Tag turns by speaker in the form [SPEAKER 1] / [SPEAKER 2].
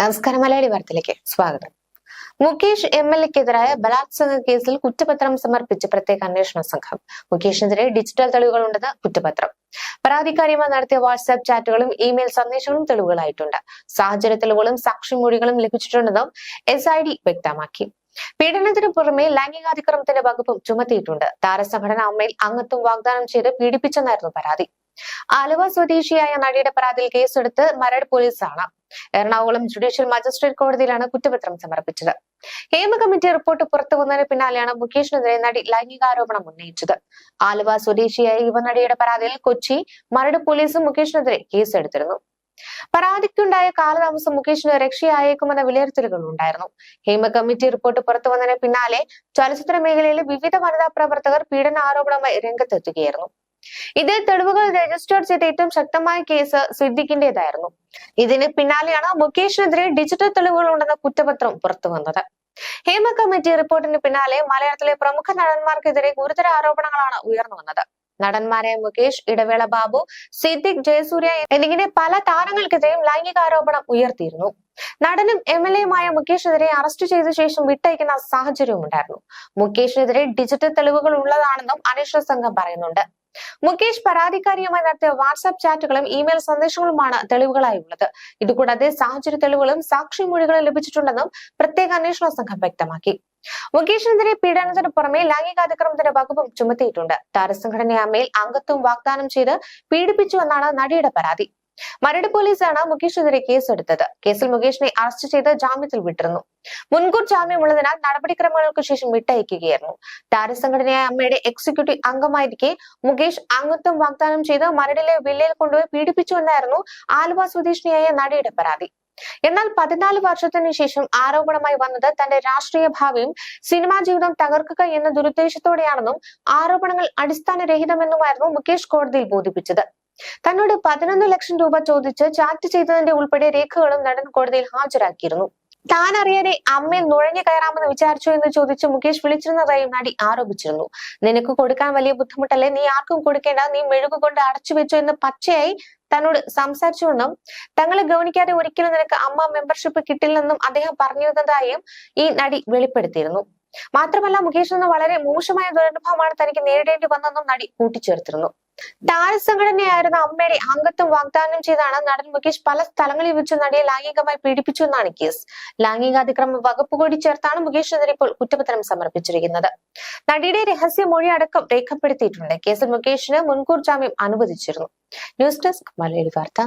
[SPEAKER 1] നമസ്കാരം. മലയാളി വാർത്തയിലേക്ക് സ്വാഗതം. മുകേഷ് MLA-ക്കെതിരായ ബലാത്സംഗ കേസിൽ കുറ്റപത്രം സമർപ്പിച്ച് പ്രത്യേക അന്വേഷണ സംഘം. മുകേഷിനെതിരെ ഡിജിറ്റൽ തെളിവുകളുണ്ടെന്ന് കുറ്റപത്രം. പരാതിക്കാരിയുമായി നടത്തിയ വാട്സ്ആപ്പ് ചാറ്റുകളും ഇമെയിൽ സന്ദേശങ്ങളും തെളിവുകളായിട്ടുണ്ട്. സാഹചര്യ തെളിവുകളും സാക്ഷിമൊഴികളും ലഭിച്ചിട്ടുണ്ടെന്നും SID വ്യക്തമാക്കി. പീഡനത്തിന് പുറമെ ലൈംഗികാതിക്രമത്തിന്റെ വകുപ്പും ചുമത്തിയിട്ടുണ്ട്. താരസംഘടന അമ്മയിൽ അംഗത്വം വാഗ്ദാനം ചെയ്ത് പീഡിപ്പിച്ചെന്നായിരുന്നു പരാതി. ആലുവ സ്വദേശിയായ നടിയുടെ പരാതിയിൽ കേസെടുത്ത് മരട് പോലീസാണ്. എറണാകുളം ജുഡീഷ്യൽ മജിസ്ട്രേറ്റ് കോടതിയിലാണ് കുറ്റപത്രം സമർപ്പിച്ചത്. ഹേമ കമ്മിറ്റി റിപ്പോർട്ട് പുറത്തു വന്നതിന് പിന്നാലെയാണ് മുകേഷിനെതിരെ നടി ലൈംഗികാരോപണം ഉന്നയിച്ചത്. ആലുവ സ്വദേശിയായ യുവനടിയുടെ പരാതിയിൽ കൊച്ചി മരട് പോലീസും മുകേഷിനെതിരെ കേസെടുത്തിരുന്നു. പരാതിക്കുണ്ടായ കാലതാമസം മുകേഷിന് രക്ഷയായേക്കുമെന്ന വിലയിരുത്തലുകൾ ഉണ്ടായിരുന്നു. ഹേമ കമ്മിറ്റി റിപ്പോർട്ട് പുറത്തു വന്നതിന് പിന്നാലെ ചലച്ചിത്ര മേഖലയിലെ വിവിധ വനിതാ പ്രവർത്തകർ പീഡന ആരോപണവുമായി രംഗത്തെത്തുകയായിരുന്നു. ഇതിൽ തെളിവുകൾ രജിസ്റ്റർ ചെയ്ത ഏറ്റവും ശക്തമായ കേസ് സിദ്ദിഖിന്റേതായിരുന്നു. ഇതിന് പിന്നാലെയാണ് മുകേഷിനെതിരെ ഡിജിറ്റൽ തെളിവുകൾ ഉണ്ടെന്ന കുറ്റപത്രം പുറത്തുവന്നത്. ഹേമ കമ്മിറ്റി റിപ്പോർട്ടിന് പിന്നാലെ മലയാളത്തിലെ പ്രമുഖ നടന്മാർക്കെതിരെ ഗുരുതര ആരോപണങ്ങളാണ് ഉയർന്നു വന്നത്. നടന്മാരായ മുകേഷ്, ഇടവേള ബാബു, സിദ്ദിഖ്, ജയസൂര്യ എന്നിങ്ങനെ പല താരങ്ങൾക്കെതിരെയും ലൈംഗികാരോപണം ഉയർത്തിയിരുന്നു. നടനും MLA-യുമായ മുകേഷിനെതിരെ അറസ്റ്റ് ചെയ്ത ശേഷം വിട്ടയക്കുന്ന സാഹചര്യവും ഉണ്ടായിരുന്നു. മുകേഷിനെതിരെ ഡിജിറ്റൽ തെളിവുകൾ ഉള്ളതാണെന്നും അന്വേഷണ സംഘം പറയുന്നുണ്ട്. മുകേഷ് പരാതിക്കാരിയുമായി നടത്തിയ വാട്സ്ആപ്പ് ചാറ്റുകളും ഇമെയിൽ സന്ദേശങ്ങളുമാണ് തെളിവുകളായി ഉള്ളത്. ഇതുകൂടാതെ സാഹചര്യ തെളിവുകളും സാക്ഷിമൊഴികളും ലഭിച്ചിട്ടുണ്ടെന്നും പ്രത്യേക അന്വേഷണ സംഘം വ്യക്തമാക്കി. മുകേഷിനെതിരെ പീഡനത്തിന് പുറമെ ലൈംഗികാതിക്രമത്തിന്റെ വകുപ്പും ചുമത്തിയിട്ടുണ്ട്. താരസംഘടനയെ അമ്മയിൽ അംഗത്വം വാഗ്ദാനം ചെയ്ത് പീഡിപ്പിച്ചുവെന്നാണ് നടിയുടെ പരാതി. മരട് പോലീസാണ് മുകേഷിനെതിരെ കേസെടുത്തത്. കേസിൽ മുകേഷിനെ അറസ്റ്റ് ചെയ്ത് ജാമ്യത്തിൽ വിട്ടിരുന്നു. മുൻകൂർ ജാമ്യമുള്ളതിനാൽ നടപടിക്രമങ്ങൾക്ക് ശേഷം വിട്ടയക്കുകയായിരുന്നു. താരസംഘടനയായ അമ്മയുടെ എക്സിക്യൂട്ടീവ് അംഗമായിരിക്കെ മുകേഷ് അംഗത്വം വാഗ്ദാനം ചെയ്ത് മരടിലെ വില്ലയിൽ കൊണ്ടുപോയി പീഡിപ്പിച്ചുവെന്നായിരുന്നു ആലുവ സ്വദേശിനിയായ നടിയുടെ പരാതി. എന്നാൽ 14 വർഷത്തിന് ശേഷം ആരോപണമായി വന്നത് തന്റെ രാഷ്ട്രീയ ഭാവിയും സിനിമാ ജീവിതം തകർക്കുക എന്ന ദുരുദ്ദേശത്തോടെയാണെന്നും ആരോപണങ്ങൾ അടിസ്ഥാനരഹിതമെന്നുമായിരുന്നു മുകേഷ് കോടതിയിൽ ബോധിപ്പിച്ചത്. തന്നോട് 11 ലക്ഷം രൂപ ചോദിച്ച് ചാറ്റ് ചെയ്തതിന്റെ ഉൾപ്പെടെ രേഖകളും നടൻ കോടതിയിൽ ഹാജരാക്കിയിരുന്നു. താൻ അറിയാതെ അമ്മയിൽ നുഴഞ്ഞു കയറാമെന്ന് വിചാരിച്ചു എന്ന് ചോദിച്ച് മുകേഷ് വിളിച്ചിരുന്നതായും നടി ആരോപിച്ചിരുന്നു. നിനക്ക് കൊടുക്കാൻ വലിയ ബുദ്ധിമുട്ടല്ലേ, നീ ആർക്കും കൊടുക്കേണ്ട, നീ മെഴുകുകൊണ്ട് അടച്ചു വെച്ചു എന്ന് പച്ചയായി തന്നോട് സംസാരിച്ചുവെന്നും തങ്ങളെ ഗൗനിക്കാതെ ഒരിക്കലും നിനക്ക് അമ്മ മെമ്പർഷിപ്പ് കിട്ടില്ലെന്നും അദ്ദേഹം പറഞ്ഞിരുന്നതായും ഈ നടി വെളിപ്പെടുത്തിയിരുന്നു. മാത്രമല്ല മുകേഷിൽ നിന്ന് വളരെ മോശമായ ദുരനുഭവമാണ് തനിക്ക് നേരിടേണ്ടി വന്നതെന്നും നടി കൂട്ടിച്ചേർത്തിരുന്നു. താരസംഘടനയായിരുന്ന അമ്മയുടെ അംഗത്വം വാഗ്ദാനം ചെയ്താണ് നടൻ മുകേഷ് പല സ്ഥലങ്ങളിൽ വെച്ച് നടിയെ ലൈംഗികമായി പീഡിപ്പിച്ചു എന്നാണ് കേസ്. ലൈംഗികാതിക്രമ വകുപ്പ് കൂടി ചേർത്താണ് മുകേഷിനെതിരെ ഇപ്പോൾ കുറ്റപത്രം സമർപ്പിച്ചിരിക്കുന്നത്. നടിയുടെ രഹസ്യമൊഴി അടക്കം രേഖപ്പെടുത്തിയിട്ടുണ്ട്. കേസിൽ മുകേഷിന് മുൻകൂർ ജാമ്യം അനുവദിച്ചിരുന്നു. ന്യൂസ് ഡെസ്ക് മലയാളി വാർത്ത.